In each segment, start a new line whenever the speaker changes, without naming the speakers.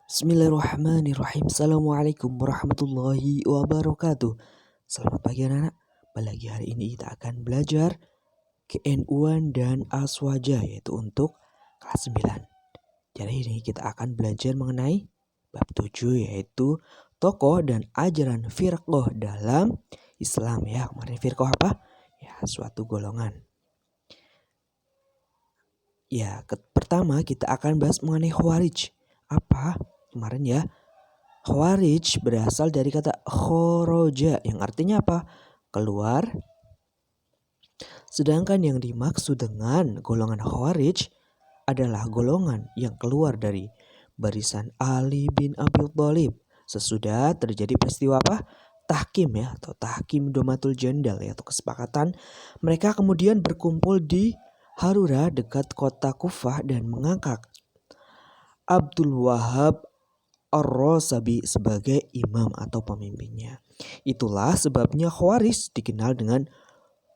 Bismillahirrahmanirrahim. Assalamualaikum warahmatullahi wabarakatuh. Selamat pagi anak-anak. Lagi hari ini kita akan belajar KN-UAN dan Aswaja, yaitu untuk kelas 9. Jadi ini kita akan belajar mengenai bab 7, yaitu tokoh dan ajaran firqah dalam Islam ya. Kemarin firqah apa? Ya, suatu golongan. Ya, pertama kita akan bahas mengenai Khawarij. Apa? Kemarin ya, Khawarij berasal dari kata khoroja yang artinya apa? Keluar. Sedangkan yang dimaksud dengan golongan Khawarij adalah golongan yang keluar dari barisan Ali bin Abi Thalib sesudah terjadi peristiwa apa? Tahkim ya, atau tahkim domatul jandal ya, atau kesepakatan. Mereka kemudian berkumpul di Harura dekat kota Kufah dan mengangkat Abdul Wahab Ar-Rasabi sebagai imam atau pemimpinnya. Itulah sebabnya Khawarij dikenal dengan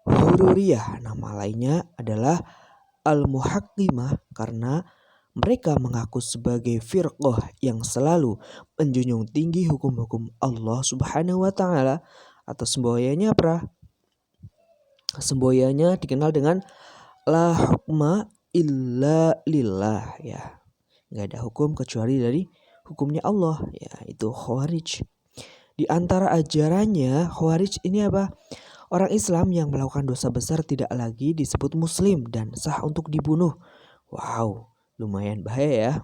Hururiyah. Nama lainnya adalah Al-Muhakkimah karena mereka mengaku sebagai firqah yang selalu menjunjung tinggi hukum-hukum Allah Subhanahu wa taala, atau semboyannya apa? Semboyannya dikenal dengan la hukma illa lillah ya. Enggak ada hukum kecuali dari hukumnya Allah ya, itu Khawarij. Di antara ajarannya Khawarij ini apa? Orang Islam yang melakukan dosa besar tidak lagi disebut muslim dan sah untuk dibunuh. Wow, lumayan bahaya ya.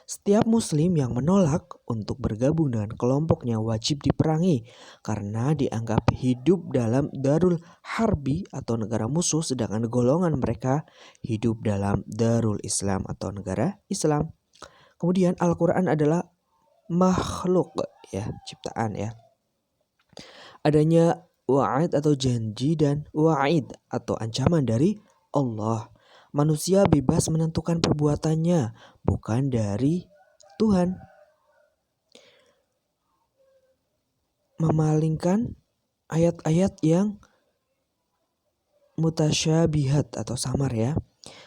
Setiap muslim yang menolak untuk bergabung dengan kelompoknya wajib diperangi karena dianggap hidup dalam darul harbi atau negara musuh, sedangkan golongan mereka hidup dalam darul Islam atau negara Islam. Kemudian Al-Quran adalah makhluk ya, ciptaan ya. Adanya wa'id atau janji dan wa'id atau ancaman dari Allah. Manusia bebas menentukan perbuatannya, bukan dari Tuhan. Memalingkan ayat-ayat yang mutasyabihat atau samar ya.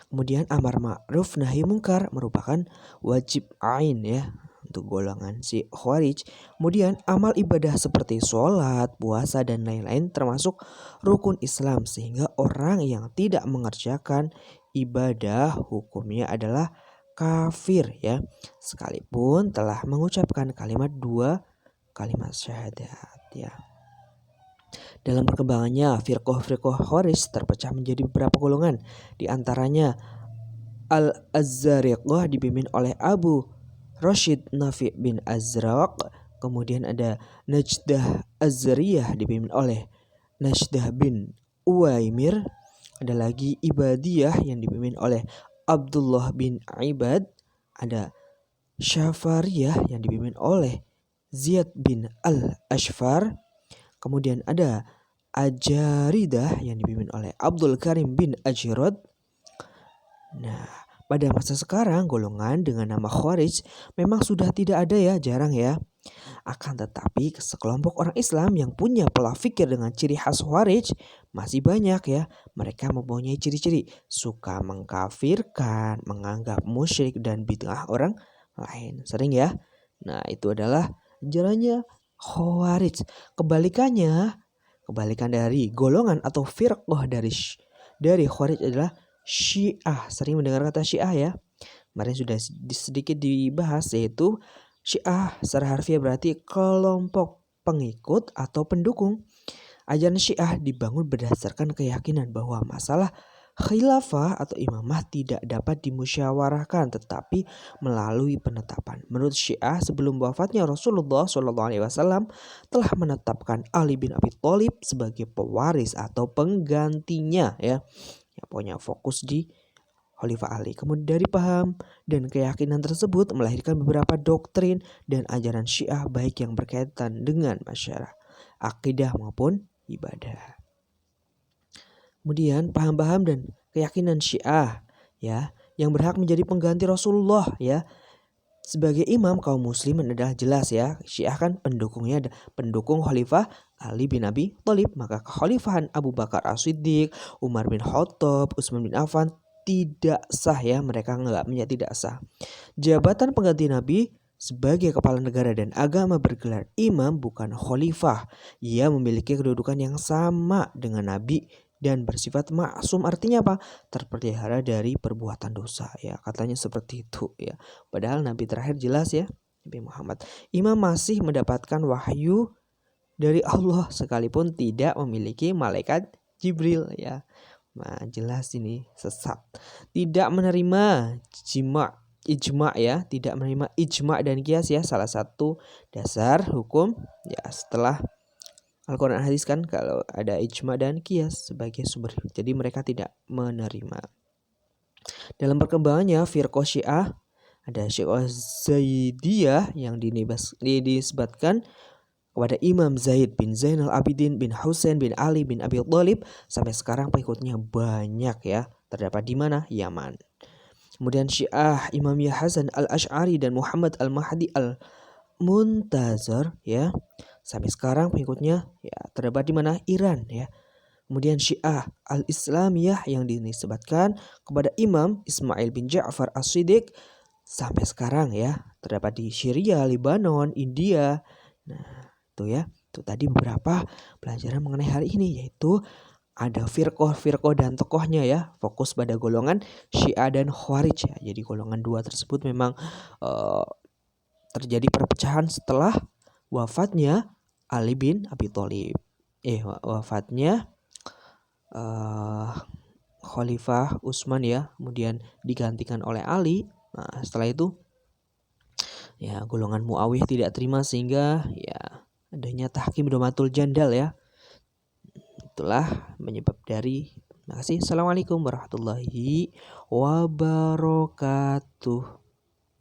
Kemudian amar ma'ruf nahi mungkar merupakan wajib ain ya untuk golongan si Khawarij. Kemudian amal ibadah seperti sholat, puasa dan lain-lain termasuk rukun Islam, sehingga orang yang tidak mengerjakan ibadah hukumnya adalah kafir ya, sekalipun telah mengucapkan dua kalimat syahadat ya. Dalam perkembangannya, firqah Khawarij terpecah menjadi beberapa golongan. Di antaranya Al-Azzariqah dipimpin oleh Abu Rashid Nafi' bin Azraq. Kemudian ada Najdah Azriyah dipimpin oleh Najdah bin Uwaimir. Ada lagi Ibadiyah yang dipimpin oleh Abdullah bin Ibad. Ada Syafariyah yang dipimpin oleh Ziyad bin Al-Ashfar. Kemudian ada Ajaridah yang dipimpin oleh Abdul Karim bin Ajrad. Nah, pada masa sekarang golongan dengan nama Khawarij memang sudah tidak ada ya, jarang ya. Akan tetapi sekelompok orang Islam yang punya pola pikir dengan ciri khas Khawarij masih banyak ya. Mereka mempunyai ciri-ciri suka mengkafirkan, menganggap musyrik dan bid'ah orang lain. Sering ya. Nah, itu adalah jalannya Khawarij. Kebalikan dari golongan atau firqah dari Khawarij adalah Syiah. Sering mendengar kata Syiah ya. Kemarin sudah sedikit dibahas, yaitu Syiah secara harfiah berarti kelompok pengikut atau pendukung. Ajaran Syiah dibangun berdasarkan keyakinan bahwa masalah khilafah atau imamah tidak dapat dimusyawarahkan tetapi melalui penetapan. Menurut Syiah, sebelum wafatnya Rasulullah SAW telah menetapkan Ali bin Abi Thalib sebagai pewaris atau penggantinya ya. Yang punya fokus di Khalifah Ali. Kemudian dari paham dan keyakinan tersebut melahirkan beberapa doktrin dan ajaran Syiah baik yang berkaitan dengan masyarakat, akidah maupun ibadah. Kemudian paham-paham dan keyakinan Syiah ya yang berhak menjadi pengganti Rasulullah ya sebagai imam kaum muslimin adalah jelas ya. Syiah kan pendukungnya pendukung Khalifah Ali bin Abi Thalib, maka kekhalifahan Abu Bakar As-Siddiq, Umar bin Khattab, Utsman bin Affan tidak sah ya, mereka tidak sah. Jabatan pengganti Nabi sebagai kepala negara dan agama bergelar imam bukan khalifah. Ia memiliki kedudukan yang sama dengan nabi dan bersifat maksum. Artinya apa? Terpelihara dari perbuatan dosa ya. Katanya seperti itu ya. Padahal nabi terakhir jelas ya, Nabi Muhammad. Imam masih mendapatkan wahyu dari Allah sekalipun tidak memiliki malaikat Jibril ya. Nah, jelas ini sesat. Tidak menerima ijma ya, tidak menerima ijma dan kias ya, salah satu dasar hukum ya setelah Al-Quran hadis kan kalau ada ijma dan kias sebagai sumber. Jadi mereka tidak menerima. Dalam perkembangannya firqah Syiah ada Syiah Zaidiyah yang dinisbatkan kepada Imam Zaid bin Zainal Abidin bin Husain bin Ali bin Abi Thalib. Sampai sekarang pengikutnya banyak ya. Terdapat di mana? Yaman. Kemudian Syiah Imamiyah Hasan al-Ash'ari dan Muhammad al-Mahdi al-Muntazir ya. Sampai sekarang pengikutnya ya terdapat di mana? Iran ya. Kemudian Syiah al-Islamiyah yang dinisbatkan kepada Imam Ismail bin Ja'far as-Siddiq. Sampai sekarang ya terdapat di Syria, Lebanon, India. Nah, itu ya. Itu tadi beberapa pelajaran mengenai hari ini, yaitu ada firqah dan tokohnya ya. Fokus pada golongan Syiah dan Khawarij ya. Jadi golongan dua tersebut memang terjadi perpecahan setelah wafatnya Ali bin Abi Thalib. Wafatnya Khalifah Utsman ya, kemudian digantikan oleh Ali. Nah, setelah itu ya golongan Muawiyah tidak terima sehingga ya adanya tahkim domatul jandal ya. Itulah penyebab dari. Terima kasih. Assalamualaikum warahmatullahi wabarakatuh.